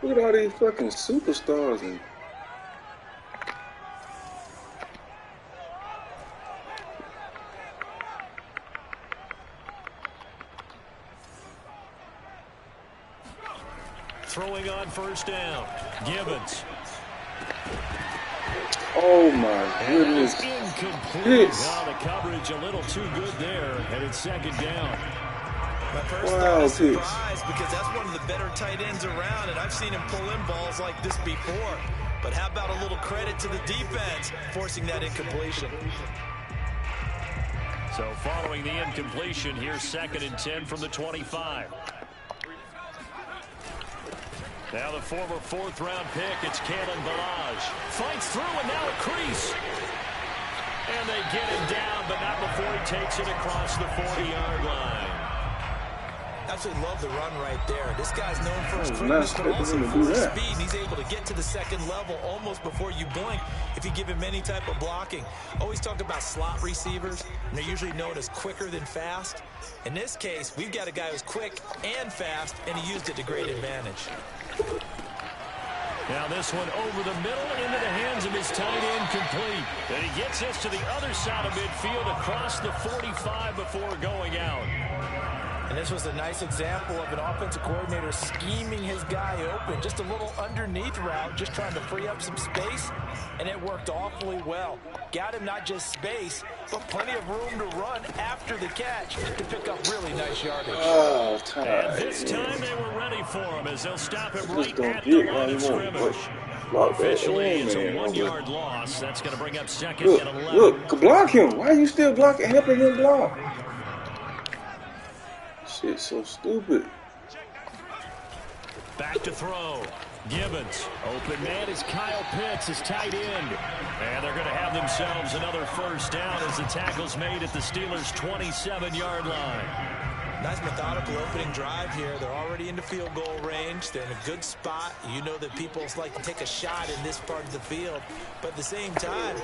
Look at all these fucking superstars and. Throwing on first down, Gibbons. Oh my goodness. Incomplete. Wow, the coverage a little too good there, and it's second down. My first thought is surprise because that's one of the better tight ends around, and I've seen him pull in balls like this before. But how about a little credit to the defense forcing that incompletion? So following the incompletion, here's 2nd and 10 from the 25. Now the former 4th-round pick, it's Kalen Ballage. Fights through, and now a crease. And they get him down, but not before he takes it across the 40-yard line. Absolutely love the run right there. This guy's known for his quickness, but also for his speed. And he's able to get to the second level almost before you blink if you give him any type of blocking. Always talk about slot receivers, and they're usually known as quicker than fast. In this case, we've got a guy who's quick and fast, and he used it to great advantage. Now this one over the middle into the hands of his tight end, complete. And he gets us to the other side of midfield across the 45 before going out. And this was a nice example of an offensive coordinator scheming his guy open. Just a little underneath route, just trying to free up some space, and it worked awfully well. Got him not just space, but plenty of room to run after the catch to pick up really nice yardage. Oh, and this time they were ready for him as they'll stop him right at the line of scrimmage. Officially, it's a 1-yard loss. That's going to bring up 2nd and 11. Look, block him. Why are you still blocking, helping him block? Shit, so stupid. Back to throw. Gibbons. Open man is Kyle Pitts, his tight end. And they're going to have themselves another first down as the tackle's made at the Steelers' 27-yard line. Nice methodical opening drive here. They're already into field goal range. They're in a good spot. You know that people like to take a shot in this part of the field. But at the same time,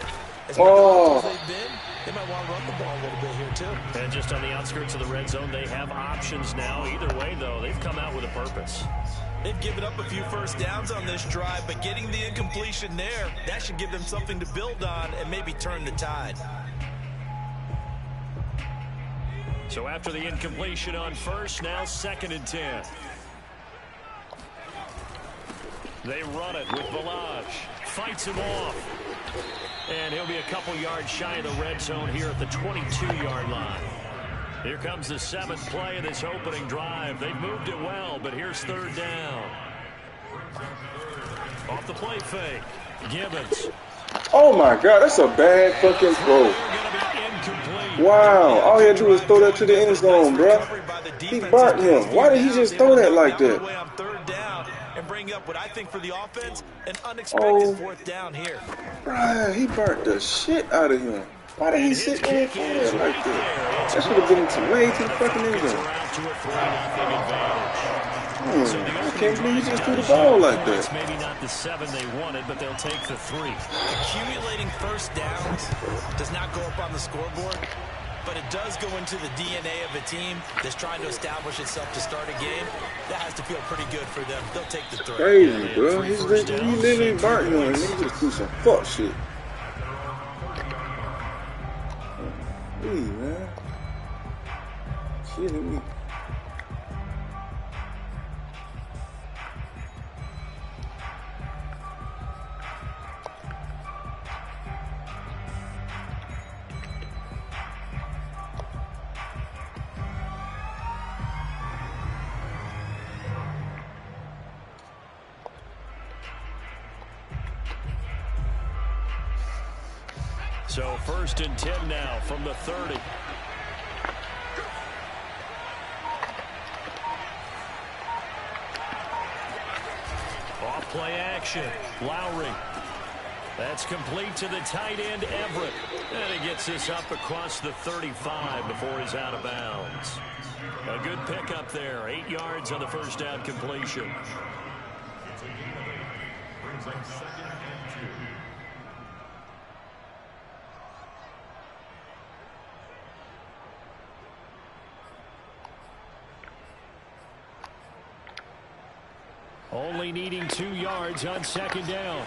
as methodical as they've been, they might want to run the ball a little bit here too. And just on the outskirts of the red zone, they have options now. Either way, though, they've come out with a purpose. They've given up a few first downs on this drive, but getting the incompletion there, that should give them something to build on and maybe turn the tide. So after the incompletion on first, now 2nd and 10. They run it with Ballage. Fights him off. And he'll be a couple yards shy of the red zone here at the 22-yard line. Here comes the 7th play of this opening drive. They've moved it well, but here's 3rd down. Off the play fake. Gibbons. Oh my God, that's a bad fucking throw. Wow, all he had to do was throw that to the end zone, bro. He burnt him. Why did he just throw that like that? And bring up what I think for the offense, an unexpected 4th down here. Bruh, he burnt the shit out of him. Why did he sit there and throw that like that? That should have been way to the fucking end zone. I can't believe he just threw the ball like that. Maybe not the 7 they wanted, but they'll take the 3. Accumulating first downs does not go up on the scoreboard, but it does go into the DNA of a team that's trying to establish itself to start a game. That has to feel pretty good for them. They'll take the 3. Crazy, bro. He literally burnt him and he just threw some fuck shit. Hey, man. Shit, me. So 1st and 10 now from the 30. Off play action. Lowry. That's complete to the tight end, Everett. And he gets this up across the 35 before he's out of bounds. A good pickup there. 8 yards on the first down completion. Only needing 2 yards on 2nd down.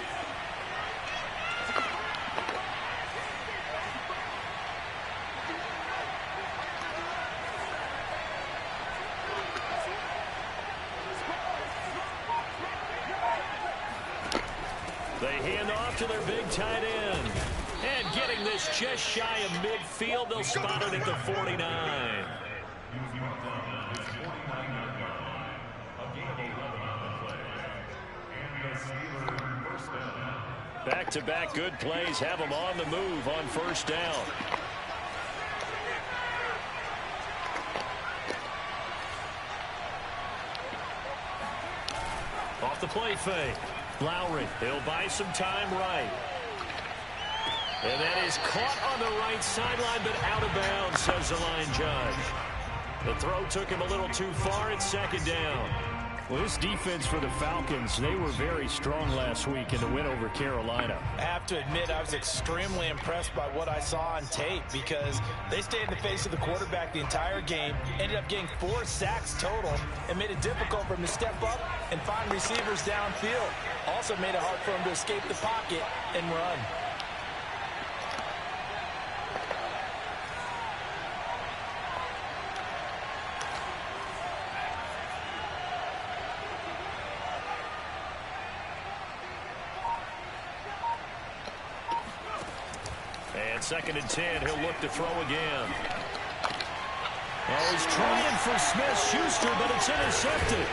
They hand off to their big tight end. And getting this just shy of midfield, they'll spot it at the 49. Back-to-back good plays have them on the move on 1st down. Off the play fake. Lowry, he'll buy some time right. And that is caught on the right sideline, but out of bounds, says the line judge. The throw took him a little too far at 2nd down. Well, this defense for the Falcons, they were very strong last week in the win over Carolina. I have to admit, I was extremely impressed by what I saw on tape because they stayed in the face of the quarterback the entire game, ended up getting 4 sacks total, and made it difficult for him to step up and find receivers downfield. Also made it hard for him to escape the pocket and run. And 2nd and 10, he'll look to throw again. Oh, he's trying for Smith-Schuster, but it's intercepted.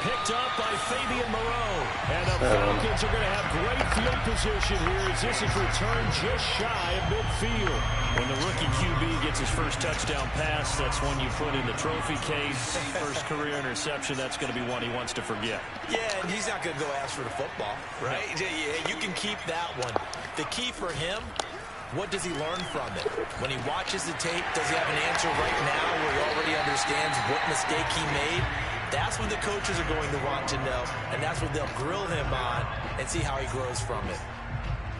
Picked up by Fabian Moreau. And the Falcons are going to have great field position here as this is returned just shy of midfield. When the rookie QB gets his first touchdown pass, that's one you put in the trophy case. First career interception, that's going to be one he wants to forget. Yeah, and he's not going to go ask for the football, right? Yeah, you can keep that one. The key for him, what does he learn from it? When he watches the tape, does he have an answer right now where he already understands what mistake he made? That's what the coaches are going to want to know, and that's what they'll grill him on and see how he grows from it.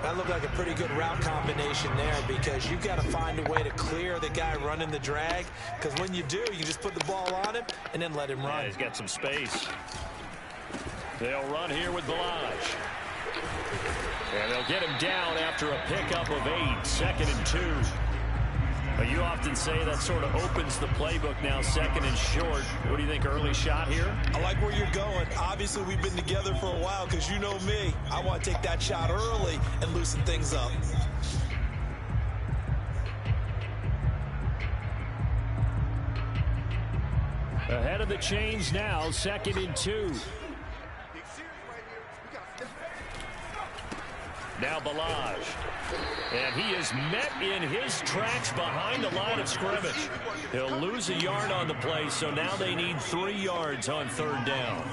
That looked like a pretty good route combination there because you've got to find a way to clear the guy running the drag, because when you do, you can just put the ball on him and then let him run. Yeah, he's got some space. They'll run here with Balaj. And they'll get him down after a pickup of 8, 2nd and 2. But you often say that sort of opens the playbook now, 2nd and short. What do you think, early shot here? I like where you're going. Obviously, we've been together for a while because you know me. I want to take that shot early and loosen things up. Ahead of the chains now, 2nd and 2. Now Balaj. And he is met in his tracks behind the line of scrimmage. He'll lose a yard on the play, so now they need 3 yards on 3rd down.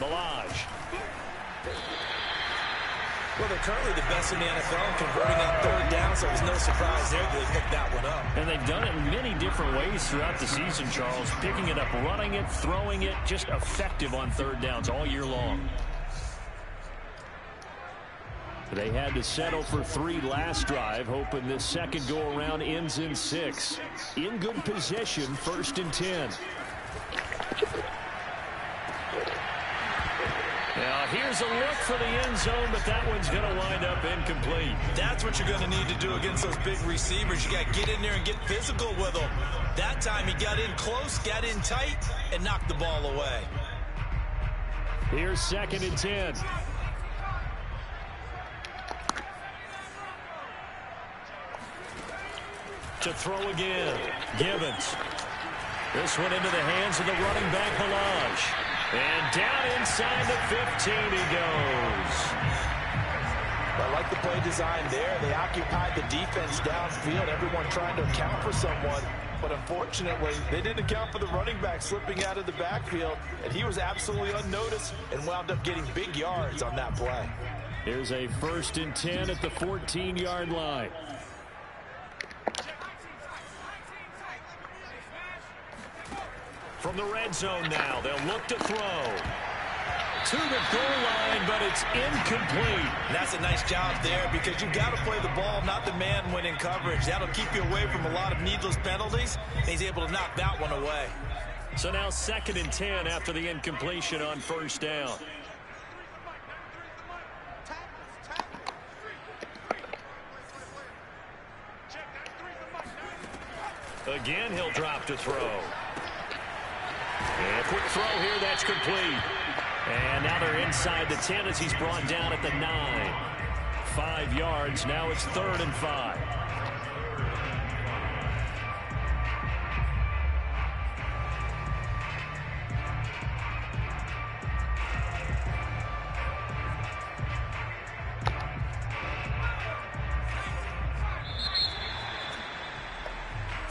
Balaj. Well, they're currently the best in the NFL in converting on 3rd down, so there's no surprise there that they picked that one up. And they've done it in many different ways throughout the season, Charles. Picking it up, running it, throwing it, just effective on 3rd downs all year long. They had to settle for 3 last drive, hoping this second go-around ends in 6. In good position, 1st and 10. Now, here's a look for the end zone, but that one's going to wind up incomplete. That's what you're going to need to do against those big receivers. You got to get in there and get physical with them. That time he got in close, got in tight, and knocked the ball away. Here's 2nd and 10. To throw again, Gibbons. This one into the hands of the running back, Balaj. And down inside the 15 he goes. I like the play design there. They occupied the defense downfield, everyone trying to account for someone. But unfortunately, they didn't account for the running back slipping out of the backfield, and he was absolutely unnoticed and wound up getting big yards on that play. Here's a 1st and 10 at the 14-yard line. From the red zone now, they'll look to throw. to the goal line, but it's incomplete. And that's a nice job there because you've got to play the ball, not the man when in coverage. That'll keep you away from a lot of needless penalties, and he's able to knock that one away. So now 2nd and 10 after the incompletion on 1st down. Again, he'll drop to throw. And a quick throw here, that's complete. And now they're inside the 10 as he's brought down at the 9. 5 yards, now it's 3rd and 5.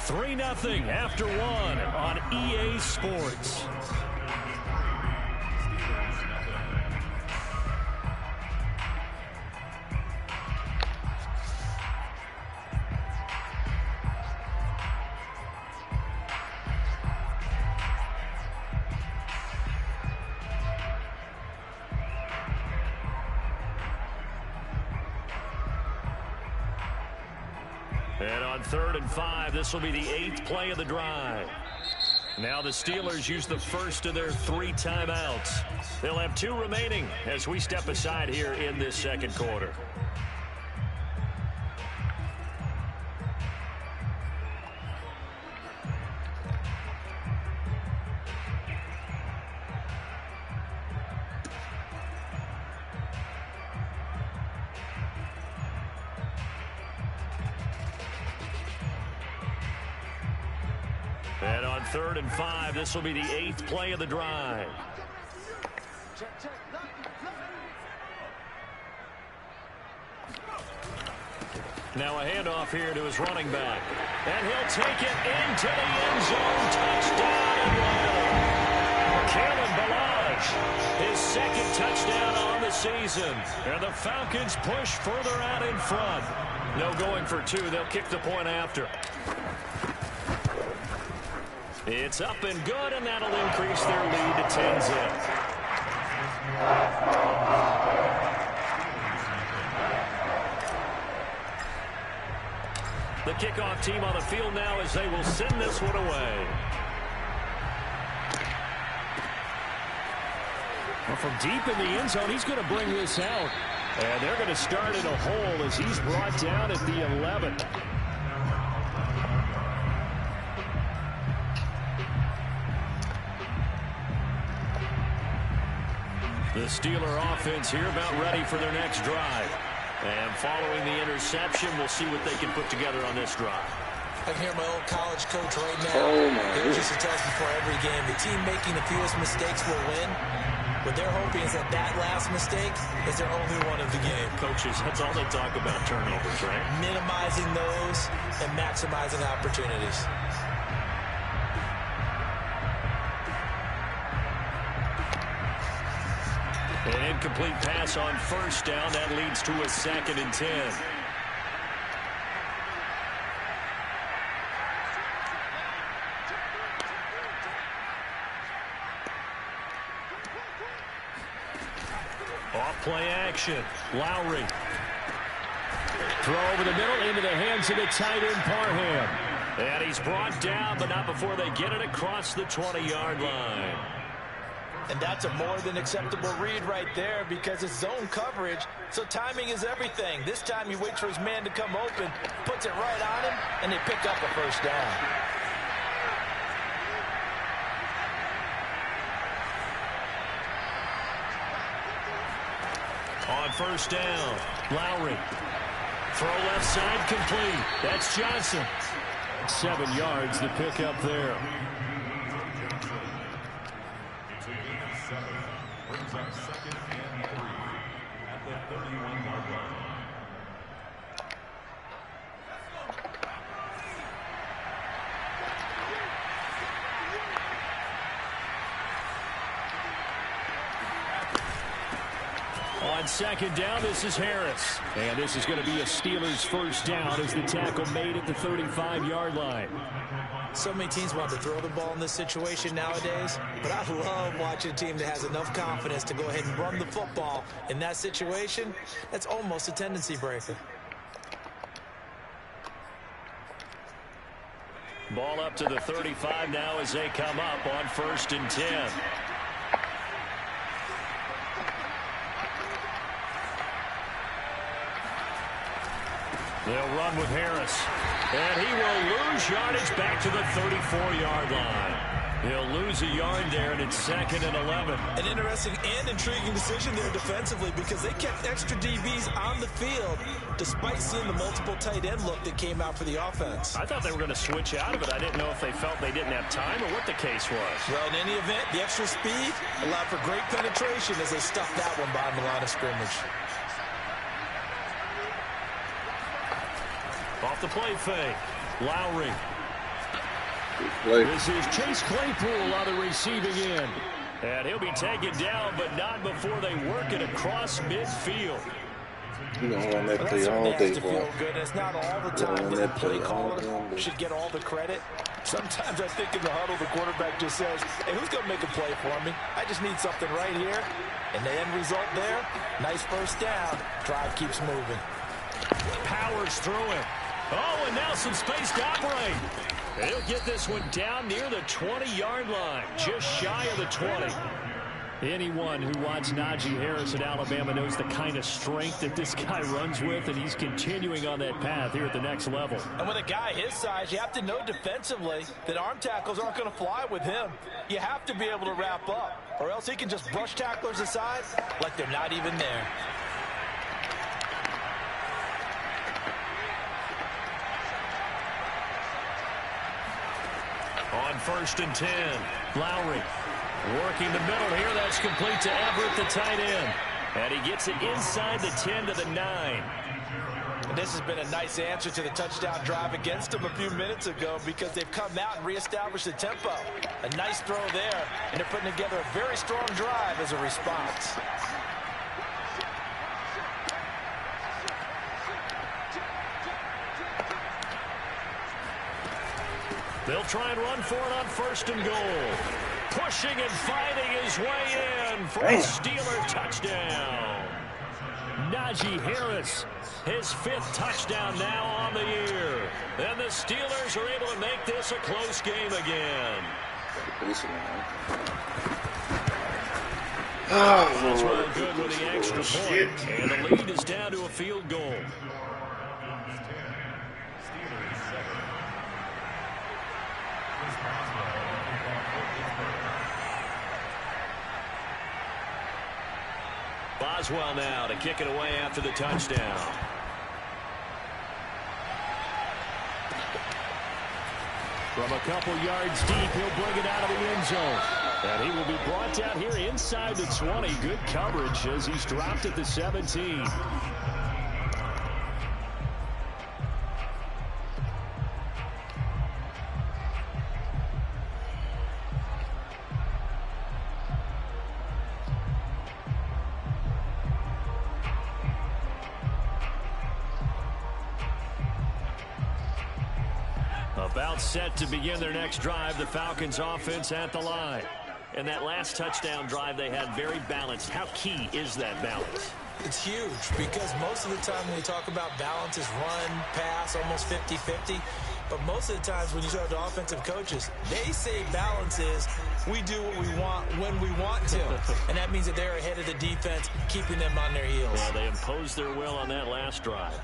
Three 0 after 1 on EA Sports. And on 3rd and 5, this will be the 8th play of the drive. Now the Steelers use the first of their 3 timeouts. They'll have 2 remaining as we step aside here in this 2nd quarter. And on 3rd and 5, this will be the 8th play of the drive. Now a handoff here to his running back. And he'll take it into the end zone. Touchdown, Kalen Ballage, his 2nd touchdown on the season. And the Falcons push further out in front. No going for 2. They'll kick the point after. It's up and good, and that'll increase their lead to 10-zip. The kickoff team on the field now as they will send this one away. Well, from deep in the end zone, he's going to bring this out. And they're going to start in a hole as he's brought down at the 11. The Steeler offense here about ready for their next drive. And following the interception, we'll see what they can put together on this drive. I can hear my old college coach right now. He used to tell us before every game, the team making the fewest mistakes will win. What they're hoping is that that last mistake is their only one of the game. Coaches, that's all they talk about, turnovers, right? Minimizing those and maximizing opportunities. An incomplete pass on 1st down. That leads to a 2nd and 10. Off play action. Lowry. Throw over the middle into the hands of the tight end, Parham. And he's brought down, but not before they get it across the 20-yard line. And that's a more than acceptable read right there because it's zone coverage, so timing is everything. This time he waits for his man to come open, puts it right on him, and they pick up a 1st down. On 1st down, Lowry. Throw left side complete. That's Johnson. 7 yards to pick up there. Brings up 2nd and 3 at the 31-yard line. On 2nd down, this is Harris. And this is going to be a Steelers 1st down as the tackle made at the 35-yard line. So many teams want to throw the ball in this situation nowadays, but I love watching a team that has enough confidence to go ahead and run the football in that situation. That's almost a tendency breaker. Ball up to the 35 now as they come up on 1st and 10. They'll run with Harris. And he will lose yardage back to the 34-yard line. He'll lose a yard there, and it's 2nd and 11. An interesting and intriguing decision there defensively because they kept extra DBs on the field despite seeing the multiple tight end look that came out for the offense. I thought they were going to switch out of it. I didn't know if they felt they didn't have time or what the case was. Well, in any event, the extra speed allowed for great penetration as they stuffed that one behind the line of scrimmage. Off the play fake. Lowry. This is Chase Claypool on the receiving end. And he'll be taken down, but not before they work it across midfield. You don't run that play all day, boy. It's not all the time that the play caller should get all the credit. Sometimes I think in the huddle, the quarterback just says, hey, who's going to make a play for me? I just need something right here. And the end result there, nice first down. Drive keeps moving. Powers through it. Oh, and now some space to operate. He'll get this one down near the 20-yard line, just shy of the 20. Anyone who watched Najee Harris at Alabama knows the kind of strength that this guy runs with, and he's continuing on that path here at the next level. And with a guy his size, you have to know defensively that arm tackles aren't going to fly with him. You have to be able to wrap up, or else he can just brush tacklers aside like they're not even there. On 1st and 10, Lowry working the middle here. That's complete to Everett, the tight end. And he gets it inside the 10 to the 9. And this has been a nice answer to the touchdown drive against them a few minutes ago because they've come out and reestablished the tempo. A nice throw there, and they're putting together a very strong drive as a response. They'll try and run for it on 1st and goal. Pushing and fighting his way in for a Steeler touchdown. Najee Harris, his 5th touchdown now on the year. And the Steelers are able to make this a close game again. That's really good with the extra point. And the lead is down to a field goal. Boswell now to kick it away after the touchdown. From a couple yards deep, he'll bring it out of the end zone. And he will be brought down here inside the 20. Good coverage as he's dropped at the 17. About set to begin their next drive, the Falcons offense at the line. And that last touchdown drive they had very balanced. How key is that balance? It's huge because most of the time when we talk about balance is run, pass, almost 50-50. But most of the times when you talk to offensive coaches, they say balance is we do what we want when we want to. And that means that they're ahead of the defense, keeping them on their heels. Well, they imposed their will on that last drive.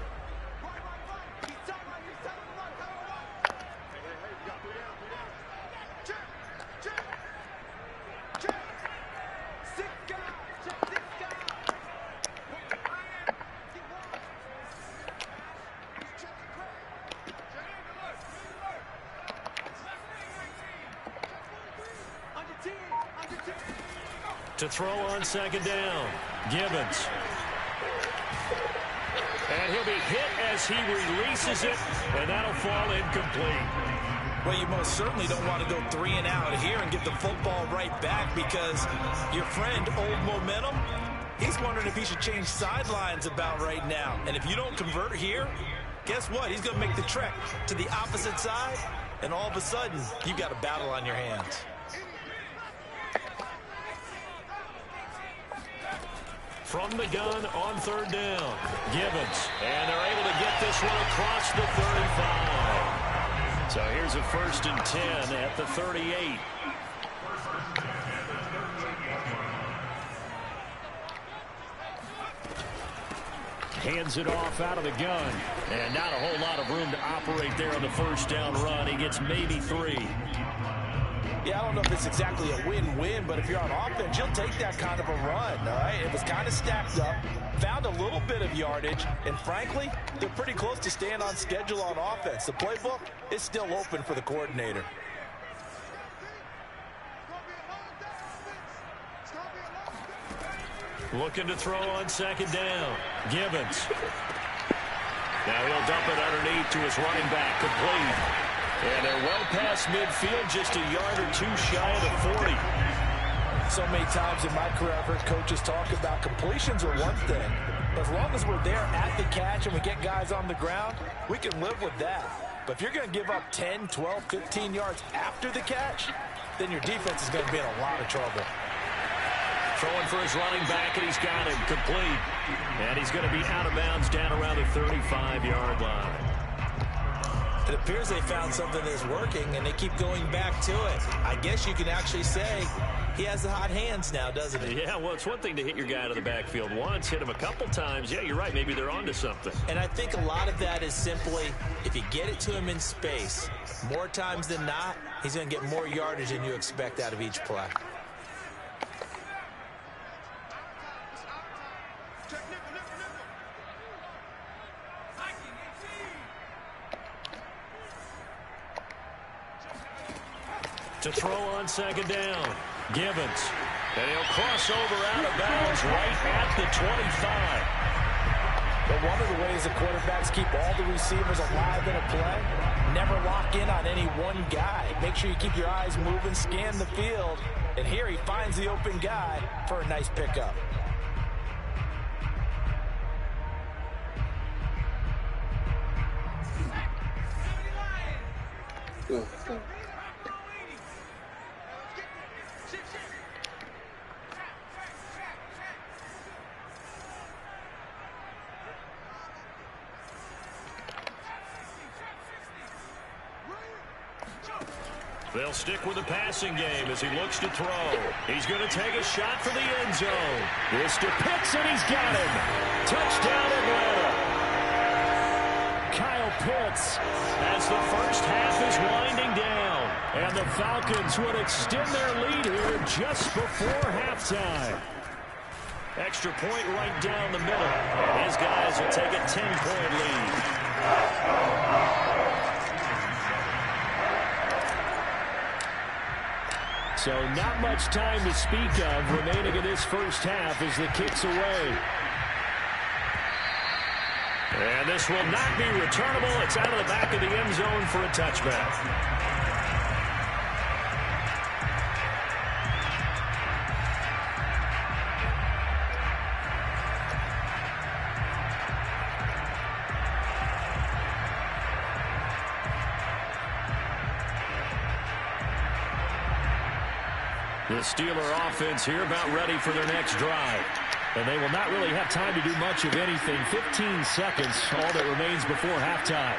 To throw on 2nd down, Gibbons. And he'll be hit as he releases it, and that'll fall incomplete. Well, you most certainly don't want to go 3 and out here and get the football right back because your friend, Old Momentum, he's wondering if he should change sidelines about right now. And if you don't convert here, guess what? He's going to make the trek to the opposite side and all of a sudden, you've got a battle on your hands. From the gun on third down, Gibbons. And they're able to get this one across the 35. So here's a 1st and 10 at the 38. Hands it off out of the gun. And not a whole lot of room to operate there on the 1st down run. He gets maybe 3. Yeah, I don't know if it's exactly a win-win, but if you're on offense, you'll take that kind of a run, all right? It was kind of stacked up, found a little bit of yardage, and frankly, they're pretty close to staying on schedule on offense. The playbook is still open for the coordinator. Looking to throw on 2nd down. Gibbons. Now he'll dump it underneath to his running back, complete. And they're well past midfield, just a yard or 2 shy of the 40. So many times in my career, I've heard coaches talk about completions are one thing. But as long as we're there at the catch and we get guys on the ground, we can live with that. But if you're going to give up 10, 12, 15 yards after the catch, then your defense is going to be in a lot of trouble. Throwing for his running back, and he's got him complete. And he's going to be out of bounds down around the 35-yard line. It appears they found something that's working, and they keep going back to it. I guess you can actually say he has the hot hands now, doesn't he? Yeah, well, it's one thing to hit your guy out of the backfield once, hit him a couple times. Yeah, you're right. Maybe they're onto something. And I think a lot of that is simply if you get it to him in space, more times than not, he's going to get more yardage than you expect out of each play. To throw on 2nd down, Gibbons. And he'll cross over out of bounds right at the 25. But one of the ways the quarterbacks keep all the receivers alive in a play, never lock in on any one guy. Make sure you keep your eyes moving, scan the field. And here he finds the open guy for a nice pickup. They'll stick with the passing game as he looks to throw. He's going to take a shot for the end zone. This to Pitts, and he's got him. Touchdown, Atlanta. Kyle Pitts as the first half is winding down. And the Falcons would extend their lead here just before halftime. Extra point right down the middle. His guys will take a 10-point lead. So not much time to speak of remaining in this first half as the kick's away. And this will not be returnable. It's out of the back of the end zone for a touchback. The Steeler offense here about ready for their next drive. And they will not really have time to do much of anything. 15 seconds, all that remains before halftime.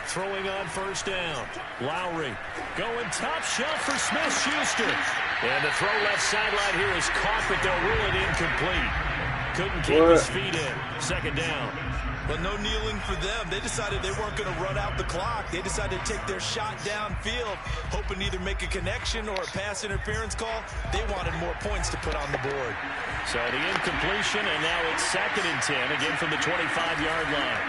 Throwing on first down. Lowry going top shelf for Smith-Schuster. And the throw left sideline here is caught, but they'll rule it incomplete. Couldn't keep his feet in. 2nd down. But no kneeling for them. They decided they weren't going to run out the clock. They decided to take their shot downfield, hoping to either make a connection or a pass interference call. They wanted more points to put on the board. So the incompletion, and now it's 2nd and 10, again from the 25-yard line.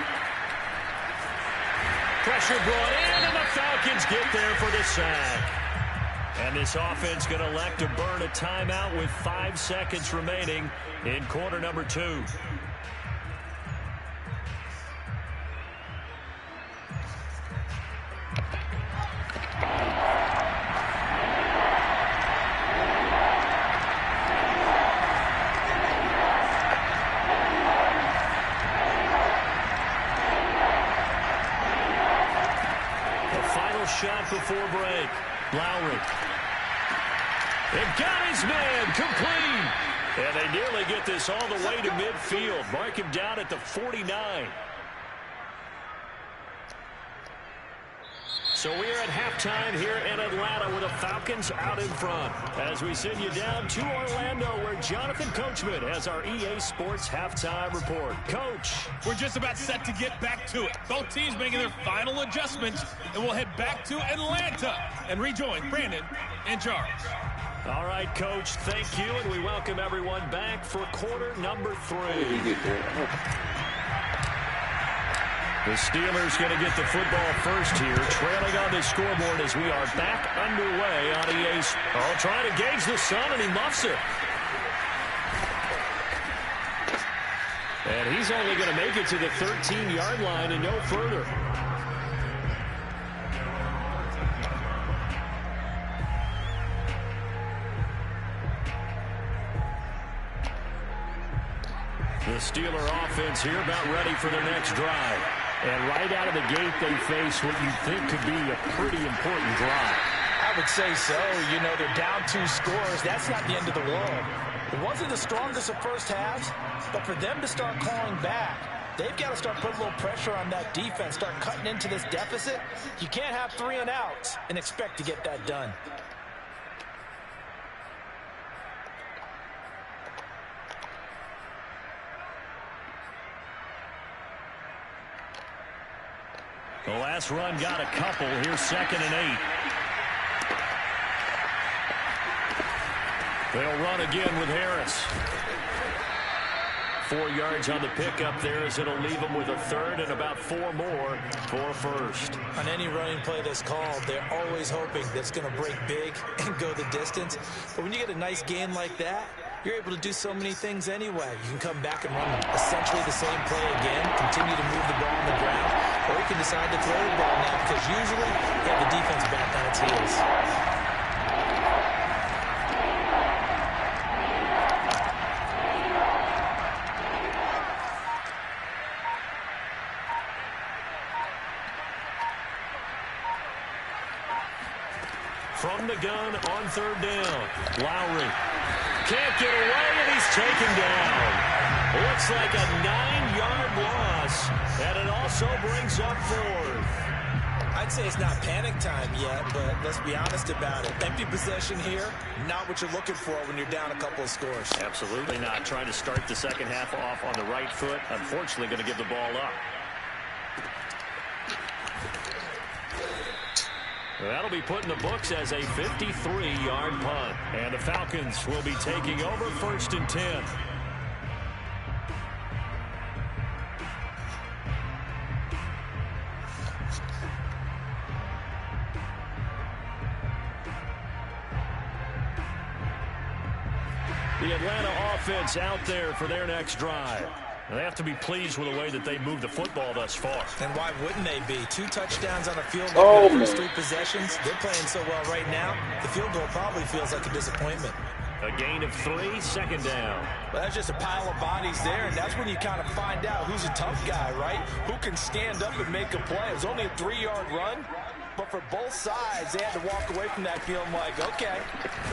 Pressure brought in, and the Falcons get there for the sack. And this offense going to elect to burn a timeout with 5 seconds remaining in quarter number 2. final shot before break. Lowry. They've got his man complete. And they nearly get this all the way to midfield. Mark him down at the 49. So we're at halftime here in Atlanta with the Falcons out in front. As we send you down to Orlando where Jonathan Coachman has our EA Sports halftime report. Coach. We're just about set to get back to it. Both teams making their final adjustments, and we'll head back to Atlanta and rejoin Brandon and Charles. All right, Coach, thank you, and we welcome everyone back for quarter number 3. The Steelers going to get the football first here, trailing on the scoreboard as we are back underway on EA's. Oh, trying to gauge the sun, and he muffs it. And he's only going to make it to the 13-yard line and no further. The Steeler offense here about ready for their next drive. And right out of the gate, they face what you think could be a pretty important drive. I would say so. You know, they're down 2 scores. That's not the end of the world. It wasn't the strongest of first halves, but for them to start calling back, they've got to start putting a little pressure on that defense, start cutting into this deficit. You can't have 3 and outs and expect to get that done. The last run got a couple. Here's 2nd and 8. They'll run again with Harris. 4 yards on the pickup there as it'll leave them with a 3rd and about 4 more for a 1st. On any running play that's called, they're always hoping that's going to break big and go the distance. But when you get a nice gain like that, you're able to do so many things anyway. You can come back and run essentially the same play again, continue to move the ball on the ground, or you can decide to throw the ball now because usually you have the defense back on its heels. From the gun on 3rd down, Lowry. Can't get away, and he's taken down. Looks like a 9-yard loss, and it also brings up 4th. I'd say it's not panic time yet, but let's be honest about it. Empty possession here, not what you're looking for when you're down a couple of scores. Absolutely not. Trying to start the second half off on the right foot. Unfortunately, going to give the ball up. That'll be put in the books as a 53-yard punt. And the Falcons will be taking over 1st and 10. The Atlanta offense out there for their next drive. They have to be pleased with the way that they moved the football thus far. And why wouldn't they be? 2 touchdowns on a field goal in the first 3 possessions. They're playing so well right now, the field goal probably feels like a disappointment. A gain of 3, 2nd down. Well, that's just a pile of bodies there, and that's when you kind of find out who's a tough guy, right? Who can stand up and make a play. It was only a 3-yard run, but for both sides, they had to walk away from that feeling like, okay,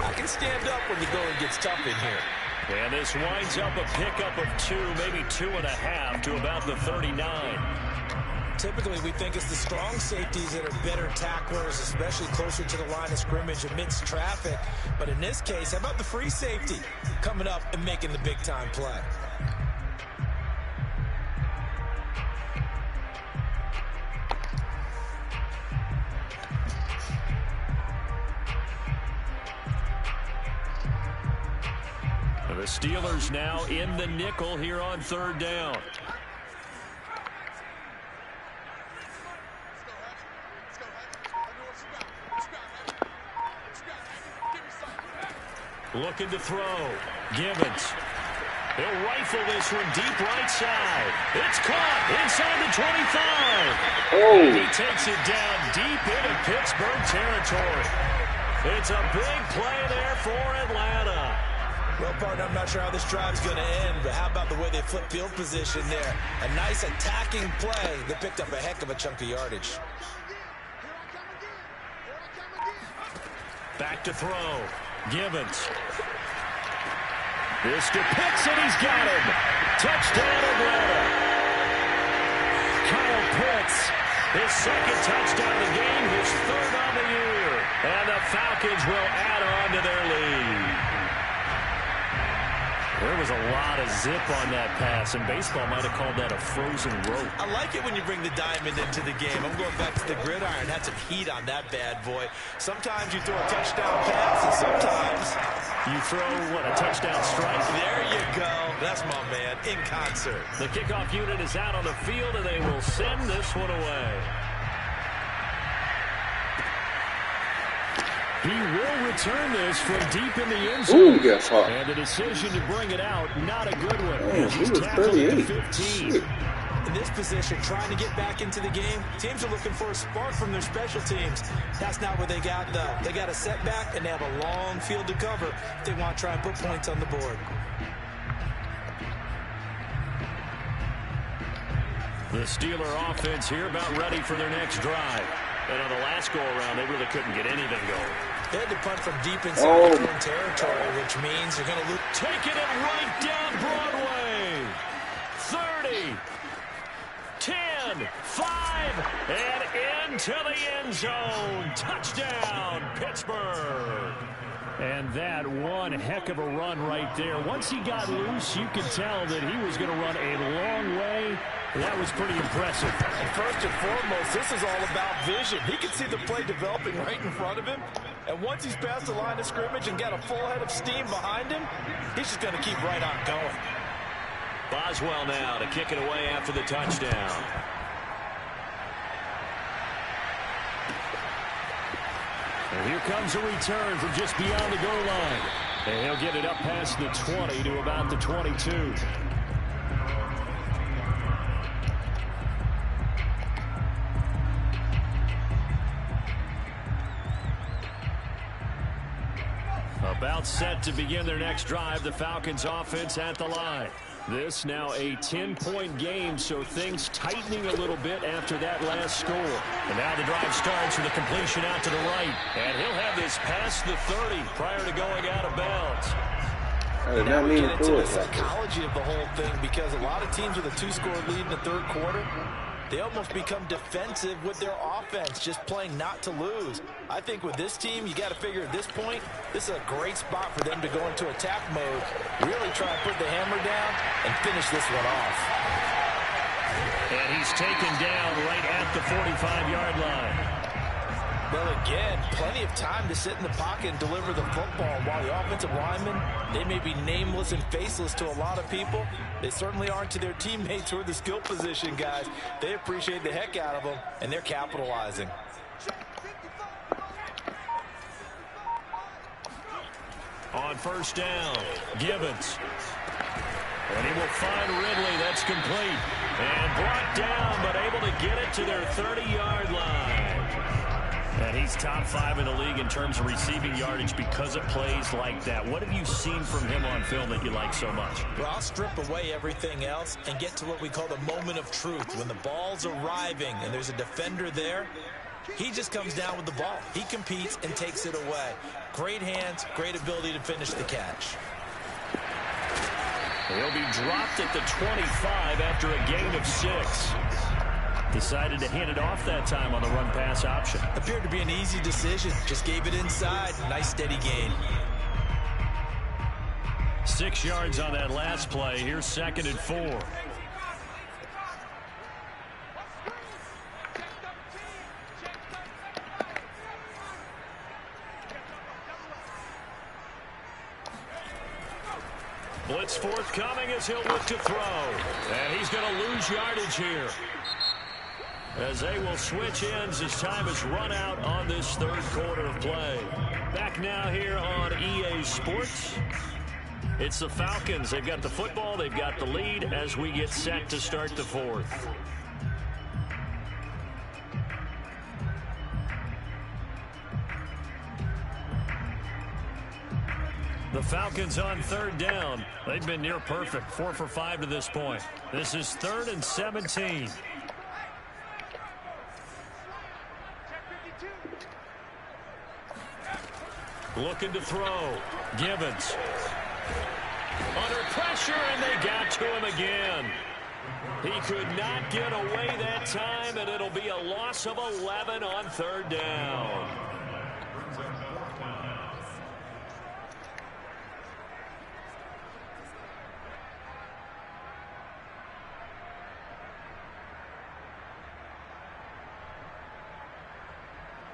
I can stand up when the going gets tough in here. And this winds up a pickup of 2, maybe 2.5 to about the 39. Typically, we think it's the strong safeties that are better tacklers, especially closer to the line of scrimmage amidst traffic. But in this case, how about the free safety coming up and making the big-time play? The Steelers now in the nickel here on 3rd down. Looking to throw. Gibbons. He'll rifle this one deep right side. It's caught inside the 25. Oh. And he takes it down deep into Pittsburgh territory. It's a big play there for Atlanta. Well, partner, I'm not sure how this drive's going to end, but how about the way they flip field position there? A nice attacking play that picked up a heck of a chunk of yardage. Back to throw. Givens. This to Pitts, and he's got him. Touchdown, Atlanta. Kyle Pitts, his second touchdown of the game, his third on the year. And the Falcons will add on to their lead. There was a lot of zip on that pass, and baseball might have called that a frozen rope. I like it when you bring the diamond into the game. I'm going back to the gridiron. Had some heat on that bad boy. Sometimes you throw a touchdown pass, and sometimes you throw, what, a touchdown strike? There you go. That's my man, in concert. The kickoff unit is out on the field, and they will send this one away. He will return this from deep in the end zone. Ooh, yes, huh? And the decision to bring it out, not a good one. Man, he was 38. 15. In this position, trying to get back into the game, teams are looking for a spark from their special teams. That's not what they got, though. They got a setback, and they have a long field to cover if they want to try and put points on the board. The Steeler offense here about ready for their next drive. And on the last go-around, they really couldn't get anything going. They had to punt from deep inside their own territory, which means they're going to lose. Taking it right down Broadway. 30, 10, 5, and into the end zone. Touchdown, Pittsburgh. And that one heck of a run right there. Once he got loose, you could tell that he was going to run a long way. That was pretty impressive. And first and foremost, this is all about vision. He can see the play developing right in front of him. And once he's past the line of scrimmage and got a full head of steam behind him, he's just going to keep right on going. Boswell now to kick it away after the touchdown. And here comes a return from just beyond the goal line. And he'll get it up past the 20 to about the 22. About set to begin their next drive, the Falcons offense at the line. This now a 10-point game, so things tightening a little bit after that last score. And now the drive starts with a completion out to the right. And he'll have this past the 30 prior to going out of bounds. Now we get into the psychology of the whole thing, because a lot of teams with a 2-score lead in the third quarter, they almost become defensive with their offense, just playing not to lose. I think with this team, you got to figure at this point, this is a great spot for them to go into attack mode, really try and put the hammer down and finish this one off. And he's taken down right at the 45-yard line. Well, again, plenty of time to sit in the pocket and deliver the football. While the offensive linemen, they may be nameless and faceless to a lot of people, they certainly aren't to their teammates or the skill position guys. They appreciate the heck out of them, and they're capitalizing. On first down, Givens. And he will find Ridley. That's complete. And brought down, but able to get it to their 30-yard line. And he's top 5 in the league in terms of receiving yardage because of plays like that. What have you seen from him on film that you like so much? Well, I'll strip away everything else and get to what we call the moment of truth. When the ball's arriving and there's a defender there, he just comes down with the ball. He competes and takes it away. Great hands, great ability to finish the catch. He'll be dropped at the 25 after a gain of 6. Decided to hand it off that time on the run-pass option. Appeared to be an easy decision. Just gave it inside. Nice steady gain. 6 yards on that last play. Here's 2nd and 4. Blitz forthcoming as he'll look to throw. And he's going to lose yardage here, as they will switch ends as time has run out on this third quarter of play. Back now here on EA Sports. It's the Falcons. They've got the football. They've got the lead as we get set to start the fourth. The Falcons on third down. They've been near perfect. 4 for 5 to this point. This is 3rd and 17. Looking to throw. Givens. Under pressure, and they got to him again. He could not get away that time, and it'll be a loss of 11 on 3rd down.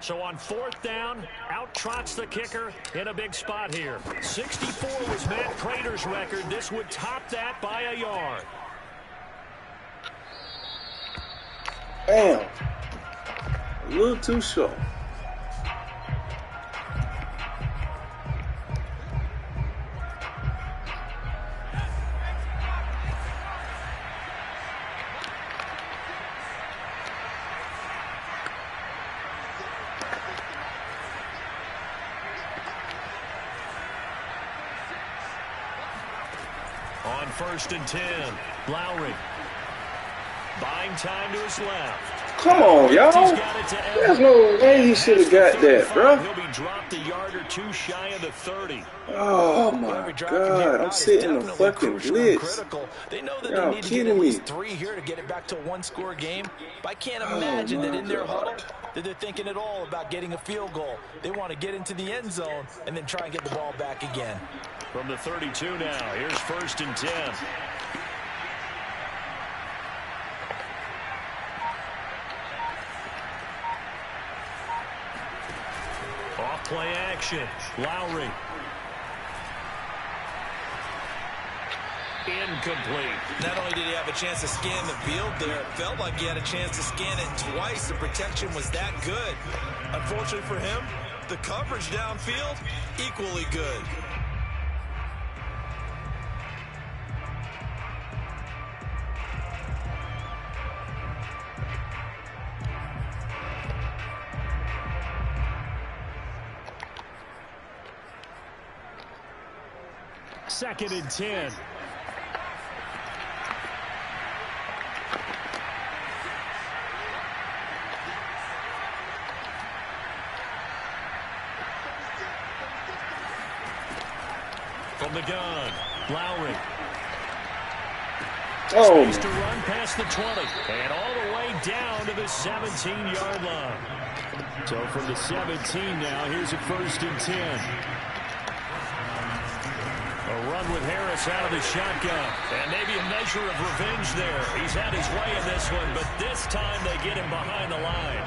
So on 4th down, out trots the kicker in a big spot here. 64 was Matt Prater's record. This would top that by a yard. Damn. A little too short. On 1st and 10, Lowry. Buying time to his left. Come on, y'all. There's no way he should have got that, bro. He'll be dropped a yard or two shy of the 30. Oh, my God. I'm sitting in a fucking blitz. They know that Y'all they need to get kidding at me. least 3 here to get it back to a one-score game. But I can't imagine that in their huddle that they're thinking at all about getting a field goal. They want to get into the end zone and then try and get the ball back again. From the 32 now, here's 1st and 10. Off play action. Lowry. Incomplete. Not only did he have a chance to scan the field there, it felt like he had a chance to scan it twice. The protection was that good. Unfortunately for him, the coverage downfield, equally good. Second and 10. From the gun, Lowry. Oh, Space to run past the 20 and all the way down to the 17-yard line. So from the 17 now, here's a 1st and 10. A run with Harris out of the shotgun. And maybe a measure of revenge there. He's had his way in this one, but this time they get him behind the line.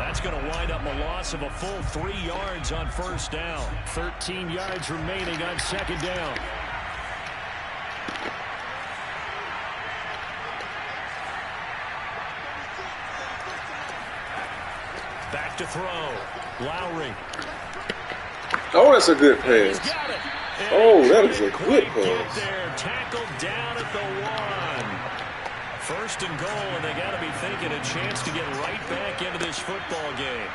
That's going to wind up a loss of a full 3 yards on 1st down. 13 yards remaining on 2nd down. Back to throw. Lowry. oh, that's a good pass. He's got it. Oh, that is a good Get pass. there, tackled down at the 1. 1st and goal, and they got to be thinking a chance to get right back into this football game.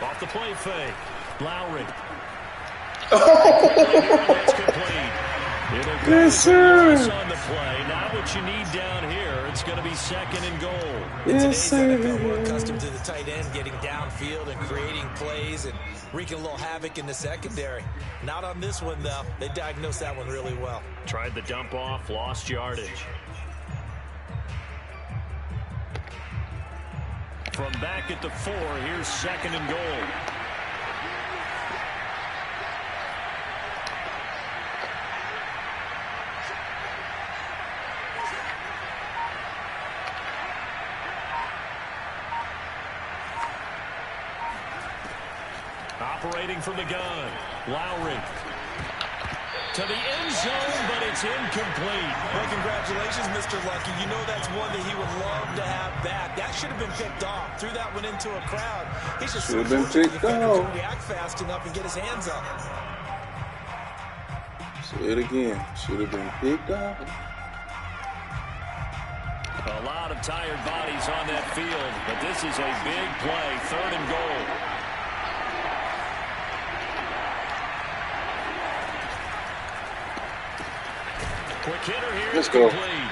Off the play fake, Lowry. That's complete. It'll go Yes, sir. on the play. Not what you need down here. It's going to be 2nd and goal. Yes, sir. We're accustomed to the tight end getting downfield and creating plays and wreaking a little havoc in the secondary. Not on this one, though. They diagnosed that one really well. Tried the dump off, lost yardage. From back at the 4, here's 2nd and goal. Operating from the gun, Lowry. To the end zone, but it's incomplete. Well, congratulations, Mr. Lucky. You know that's one that he would love to have back. That should have been picked off. Threw that one into a crowd. He's just Should have been picked off. React fast enough and get his hands up. Say it again. Should have been picked off. A lot of tired bodies on that field, but this is a big play. 3rd and goal. Quick hitter here. Let's go. Complete.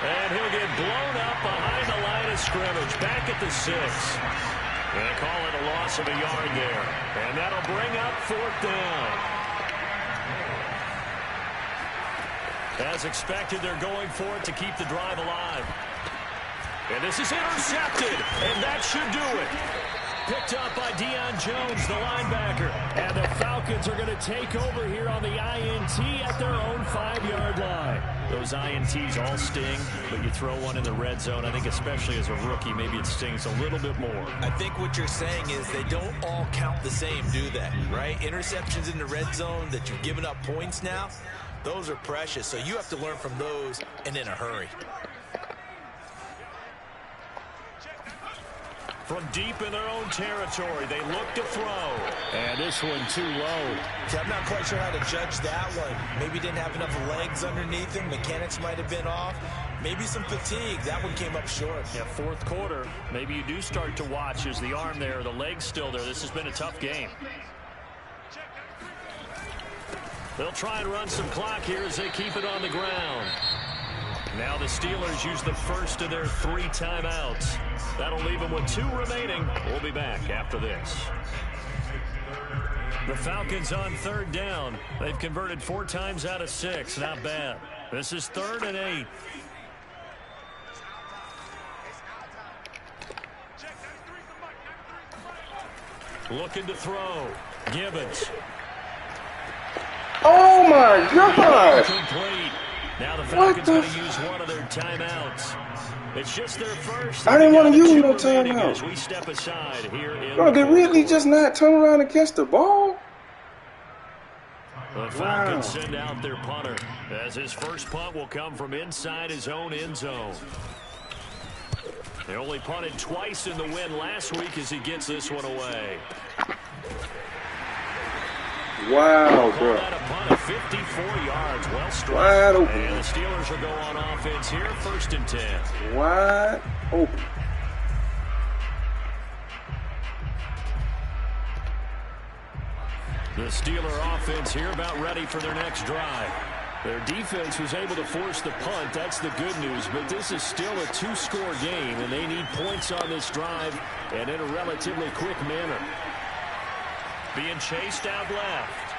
And he'll get blown up behind the line of of scrimmage, back at the 6. And they call it a loss of a yard there. And that'll bring up 4th down. As expected, they're going for it to keep the drive alive. And this is intercepted, and that should do it. Picked up by Deion Jones, the linebacker. And the Falcons are going to take over here on the INT at their own 5-yard line. Those INTs all sting, but you throw one in the red zone, I think especially as a rookie, maybe it stings a little bit more. I think what you're saying is they don't all count the same, do they? Right? Interceptions in the red zone that you've given up points now, those are precious. So you have to learn from those and in a hurry. From deep in their own territory, they look to throw. And this one too low. See, I'm not quite sure how to judge that one. Maybe didn't have enough legs underneath him. Mechanics might have been off. Maybe some fatigue. That one came up short. Yeah, 4th quarter. Maybe you do start to watch as the arm there, the leg's still there. This has been a tough game. They'll try and run some clock here as they keep it on the ground. Now the Steelers use the first of their 3 timeouts. That'll leave them with 2 remaining. We'll be back after this. The Falcons on 3rd down. They've converted 4 times out of 6. Not bad. This is 3rd and 8. Looking to throw. Gibbons. Oh, my God. Complete. Now the Falcons going to use one of their timeouts. It's just their first. I didn't want to use no timeout. As we step aside here in Bro, did Ridley just not turn around and catch the ball? The Falcons send out their punter as his first punt will come from inside his own end zone. They only punted twice in the win last week as he gets this one away. Wow, bro. That a punt of 54 yards. Well struck. Wide open. And the Steelers will go on offense here, 1st and 10. Wide open. The Steeler offense here about ready for their next drive. Their defense was able to force the punt. That's the good news. But this is still a 2-score game, and they need points on this drive and in a relatively quick manner. Being chased out left.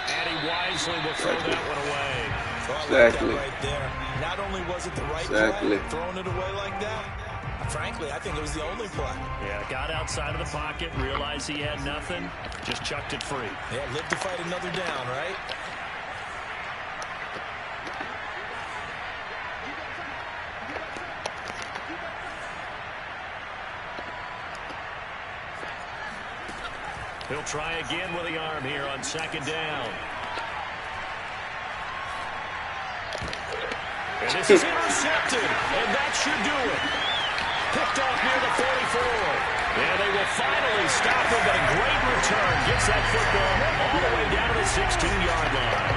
And he wisely will throw that one away. Exactly. Right there. Not only was it the right play, throwing it away like that, frankly, I think it was the only play. Yeah, got outside of the pocket, realized he had nothing, just chucked it free. Yeah, lived to fight another down, right? He'll try again with the arm here on 2nd down. And this is intercepted, and that should do it. Picked off near the 44. And they will finally stop him, but a great return. Gets that football all the way down to the 16-yard line.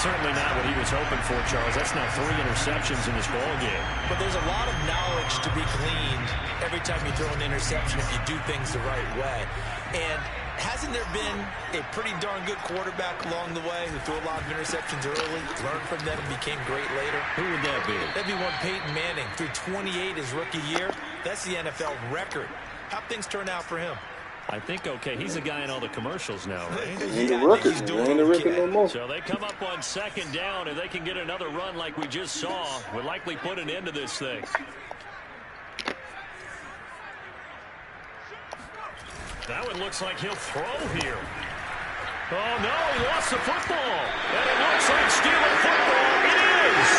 Certainly not what he was hoping for, Charles. That's now 3 interceptions in this ball game. But there's a lot of knowledge to be gleaned every time you throw an interception if you do things the right way. And hasn't there been a pretty darn good quarterback along the way who threw a lot of interceptions early, learned from them, and became great later? Who would that be? That'd be one Peyton Manning. Threw 28 his rookie year. That's the NFL record. How'd things turn out for him? I think, okay, he's a guy in all the commercials now, right? Ain't the record. Ain't the record no more. So they come up on 2nd down. If they can get another run like we just saw, would likely put an end to this thing. That one looks like he'll throw here. Oh, no, he lost the football. And it looks like stealing football. It is.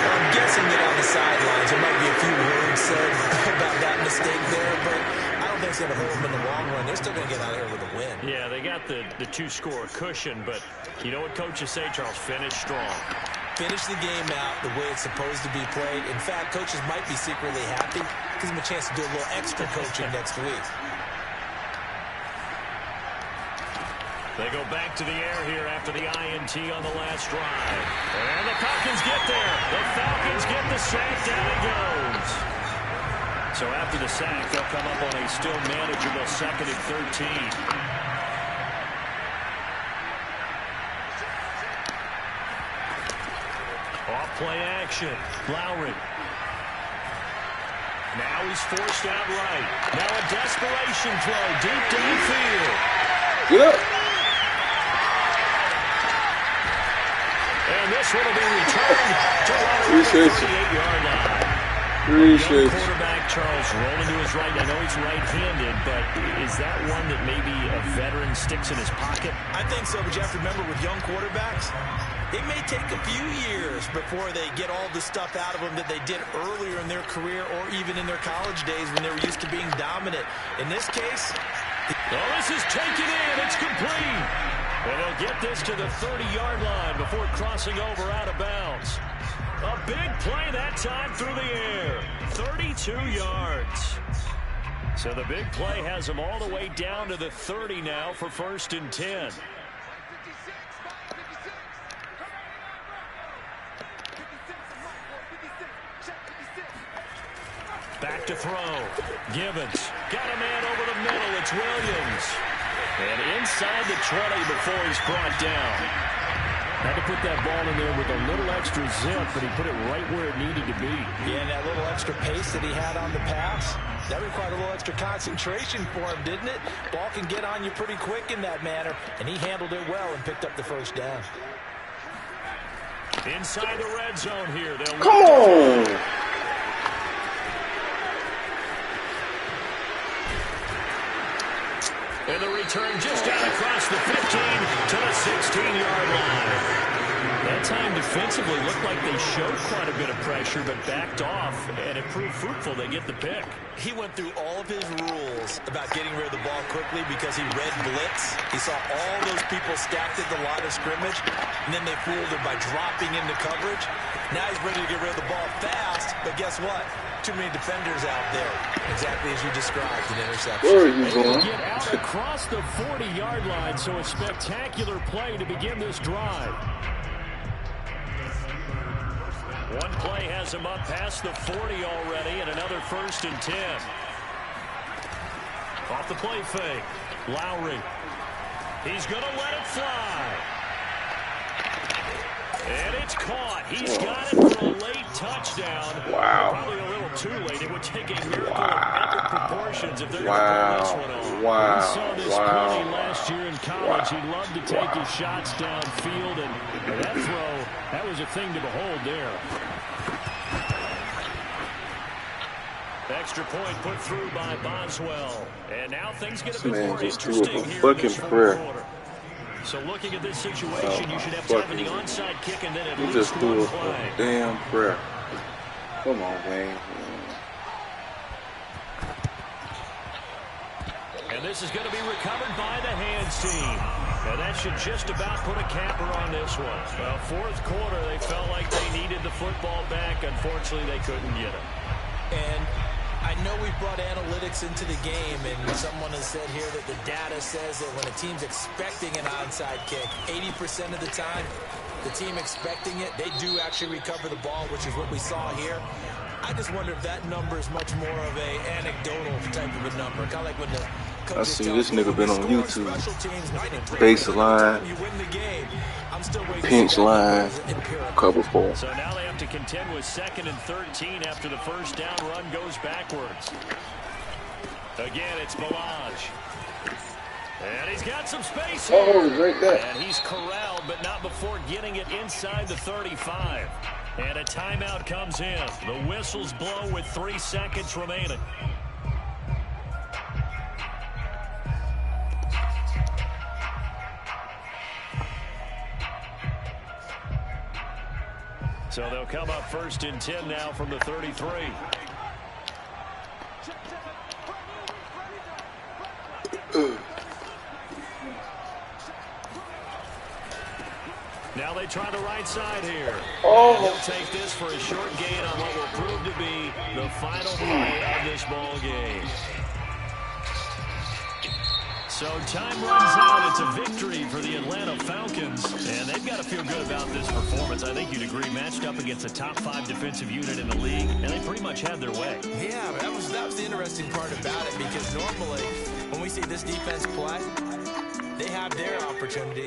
I'm guessing that on the sidelines there might be a few words said about that mistake there, but I don't think it's going to hurt them in the long run. They're still going to get out of here with a win. Yeah, they got the 2-score cushion, but you know what coaches say, Charles? Finish strong. Finish the game out the way it's supposed to be played. In fact, coaches might be secretly happy. Gives them a chance to do a little extra coaching next week. They go back to the air here after the INT on the last drive. And the Falcons get there. The Falcons get the sack. Down it goes. So after the sack, they'll come up on a still manageable 2nd and 13. Off play action. Lowry. Now he's forced out right. Now a desperation throw deep downfield. Get up. And this one will be returned to right around the 38-yard line. Appreciate you. Quarterback Charles rolling to his right. I know he's right-handed, but is that one that maybe a veteran sticks in his pocket? I think so, but you have to remember with young quarterbacks, it may take a few years before they get all the stuff out of them that they did earlier in their career or even in their college days when they were used to being dominant. In this case... Oh, this is taken in. It's complete. And they'll get this to the 30-yard line before crossing over out of bounds. A big play that time through the air. 32 yards. So the big play has them all the way down to the 30 now for 1st and 10. Back to throw. Gibbons got a man over the middle. It's Williams. And inside the 20 before he's brought down. Had to put that ball in there with a little extra zip, but he put it right where it needed to be. Yeah, and that little extra pace that he had on the pass, that required a little extra concentration for him, didn't it? Ball can get on you pretty quick in that manner, and he handled it well and picked up the first down. Inside the red zone here. Come on! And the return just down across the 15 to the 16-yard line. That time defensively looked like they showed quite a bit of pressure but backed off, and it proved fruitful. They get the pick. He went through all of his rules about getting rid of the ball quickly because he read blitz. He saw all those people stacked at the line of scrimmage, and then they fooled him by dropping into coverage. Now he's ready to get rid of the ball fast, but guess what? Too many defenders out there. Exactly as you described, an interception. Where are you going? Get out across the 40-yard line, so a spectacular play to begin this drive. One play has him up past the 40 already, and another 1st and 10. Off the play fake. Lowry. He's going to let it fly. And it's caught. He's got it for a late touchdown. Wow. Probably a little too late. It would take a miracle of epic proportions if they're going to pull this one off. Wow. We saw this plenty last year in college. He loved to take his shots downfield, and that throw, that was a thing to behold there. Extra point put through by Boswell. And now things get a bit more interesting here in this fourth quarter. So looking at this situation, you should have time for the onside kick and then at least one play. Damn prayer. Come on, Wayne. And this is going to be recovered by the hands team. And that should just about put a capper on this one. Well, 4th quarter, they felt like they needed the football back. Unfortunately, they couldn't get it. And I know we've brought analytics into the game, and someone has said here that the data says that when a team's expecting an onside kick, 80% of the time, the team expecting it, they do actually recover the ball, which is what we saw here. I just wonder if that number is much more of a anecdotal type of a number. Kind of like when the I see this nigga been on YouTube. Baseline, pinch line, cover 4. So now they have to contend with 2nd and 13 after the first down run goes backwards. Again, it's Balaj. And he's got some space here. Oh, right there. And he's corralled, but not before getting it inside the 35. And a timeout comes in. The whistles blow with 3 seconds remaining. So they'll come up 1st and 10 now from the 33. Now they try the right side here. Oh. And he'll take this for a short gain on what will prove to be the final play of this ball game. So time runs out. It's a victory for the Atlanta Falcons, and they've got to feel good about this performance. I think you'd agree, matched up against a top 5 defensive unit in the league, and they pretty much had their way. Yeah, that was the interesting part about it, because normally when we see this defense play, they have their opportunity.